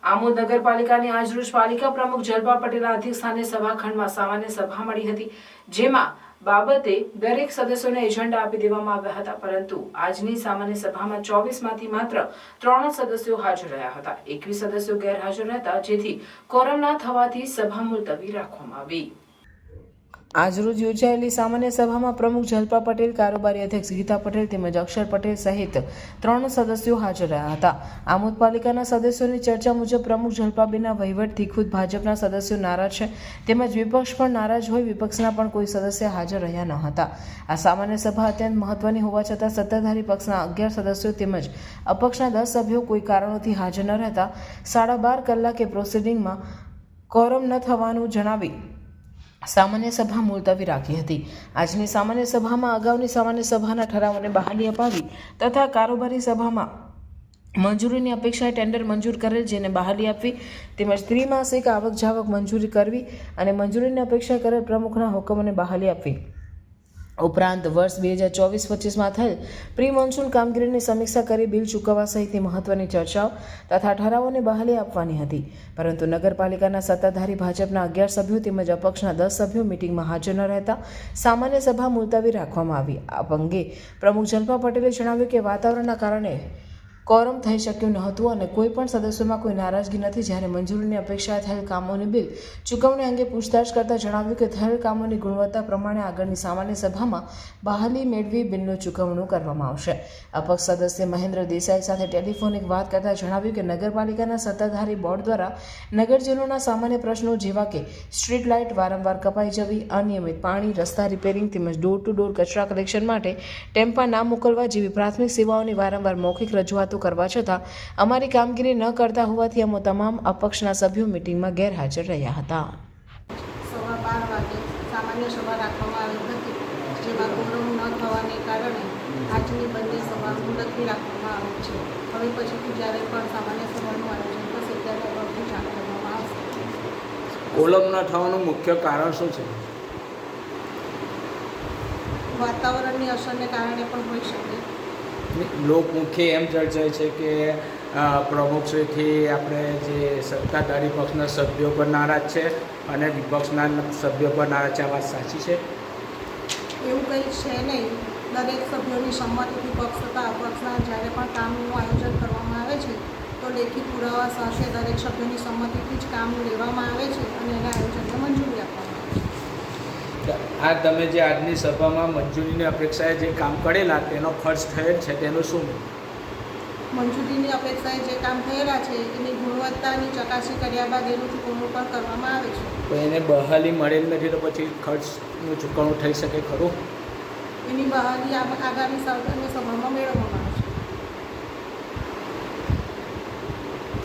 આમોદ નગરપાલિકાની આજરોજ પાલિકા પ્રમુખ જલપા પટેલના અધ્યક્ષસ્થાને સભાખંડમાં સામાન્ય સભા મળી હતી, જેમાં બાબતે દરેક સદસ્યોને એજન્ડા આપી દેવામાં આવ્યા હતા, પરંતુ આજની સામાન્ય સભામાં 24માંથી માત્ર 3 સદસ્યો હાજર રહ્યા હતા। 21 સદસ્યો ગેરહાજર હતા, જેથી કોરમ ના થવાથી સભા મુલતવી રાખવામાં આવી। આજરોજ યોજાયેલી સામાન્ય સભામાં પ્રમુખ જલપા પટેલ, કારોબારી અધ્યક્ષ ગીતા પટેલ તેમજ અક્ષર પટેલ સહિત 3 સદસ્યો હાજર રહ્યા હતા। આમોદ પાલિકાના સદસ્યોની ચર્ચા મુજબ પ્રમુખ જલપાબેનના વહીવટથી ખુદ ભાજપના સદસ્યો નારાજ છે, તેમજ વિપક્ષ પણ નારાજ હોય વિપક્ષના પણ કોઈ સદસ્ય હાજર રહ્યા ન હતા। આ સામાન્ય સભા અત્યંત મહત્વની હોવા છતાં સત્તાધારી પક્ષના 11 સદસ્યો તેમજ અપક્ષના 10 સભ્યો કોઈ કારણોથી હાજર ન રહેતા 12.5 કલાકે પ્રોસિડિંગમાં કોરમ ન થવાનું જણાવી સામાન્ય સભા મુલતવી રાખી હતી। આજની સામાન્ય સભામાં અગાઉની સામાન્ય સભાના ઠરાવોને બહાલી અપાવી તથા કારોબારી સભામાં મંજૂરીની અપેક્ષાએ ટેન્ડર મંજૂર કરેલ, જેને બહાલી આપવી તેમજ ત્રિમાસિક આવક જાવક મંજૂરી કરવી અને મંજૂરીની અપેક્ષા કરેલ પ્રમુખના હુકમોને બહાલી આપવી ઉપરાંત વર્ષ 2024-25માં થયેલ પ્રી મોન્સૂન કામગીરીની સમીક્ષા કરી બિલ ચૂકવવા સહિતની મહત્વની ચર્ચાઓ તથા ઠરાવોને બહાલી આપવાની હતી, પરંતુ નગરપાલિકાના સત્તાધારી ભાજપના 11 સભ્યો તેમજ અપક્ષના 10 સભ્યો મિટિંગમાં હાજર ન રહેતા સામાન્ય સભા મુલતવી રાખવામાં આવી। આ અંગે પ્રમુખ જલપા પટેલે જણાવ્યું કે વાતાવરણના કારણે કોરમ થઈ શક્યું ન હતું અને કોઈ પણ સદસ્યોમાં કોઈ નારાજગી નથી। જ્યારે મંજૂરીની અપેક્ષા થયેલ કામોની બિલ ચૂકવણી અંગે પૂછતાછ કરતા જણાવ્યું કે થયેલ કામોની ગુણવત્તા પ્રમાણે આગળની સામાન્ય સભામાં બહાલી મેળવી બિલનું ચૂકવણું કરવામાં આવશે। અપક્ષ સદસ્ય મહેન્દ્ર દેસાઈ સાથે ટેલિફોનિક વાત કરતા જણાવ્યું કે નગરપાલિકાના સત્તાધારી બોર્ડ દ્વારા નગરજનોના સામાન્ય પ્રશ્નો જેવા કે સ્ટ્રીટ લાઇટ વારંવાર કપાઈ જવી, અનિયમિત પાણી, રસ્તા રિપેરિંગ તેમજ ડોર ટુ ડોર કચરા કલેક્શન માટે ટેમ્પા ના મોકલવા જેવી પ્રાથમિક સેવાઓની વારંવાર મૌખિક રજૂઆતો કરવા છતાં અમારી કામગીરી ન કરતા હોવાથી અમે તમામ અપક્ષના સભ્યો મિટિંગમાં ગેરહાજર રહ્યા હતા। 12:15 વાગે સામાન્ય સભા રાખવામાં આવી હતી, જેમાં કોરમ ન થવાને કારણે આજની બંને સભા મુલતવી રાખવામાં આવી છે। હવે પછીથી જ્યારે પણ સામાન્ય સભાનું આયોજન થશે ત્યારે અગાઉથી જાણ કરવામાં આવશે। કોરમ ન થવાનું મુખ્ય કારણ શું છે? વાતાવરણની અસરને કારણે પણ હોઈ શકે। લોકમુખે એમ ચર્ચાય છે કે પ્રમુખશ્રીથી આપણે જે સત્તાધારી પક્ષના સભ્યો પર નારાજ છે અને વિપક્ષના સભ્યો પર નારાજ છે, આ વાત સાચી છે? એવું કંઈ છે નહીં। દરેક સભ્યોની સંમતિથી પક્ષ તથા અપક્ષના જ્યારે પણ કામનું આયોજન કરવામાં આવે છે તો લેખિત પુરાવા સાથે દરેક સભ્યોની સંમતિથી જ કામ લેવામાં આવે છે અને એના આયોજનને મંજૂરી આપવામાં આવે છે। આ તમે જે આજની સભામાં મંજૂરીની અપેક્ષાએ જે કામ કરેલા તેનો ખર્ચ થયેલ છે તેનું શું? મંજૂરીની અપેક્ષાએ જે કામ થયેલા છે એની ગુણવત્તાની ચકાસણી કર્યા બાદ એનું ચૂકવણું પણ કરવામાં આવે છે। તો એને બહાલી મળેલ નથી તો પછી ખર્ચનું ચૂકવણું થઈ શકે ખરું? એની બહાલી આગામી સભામાં મેળવવામાં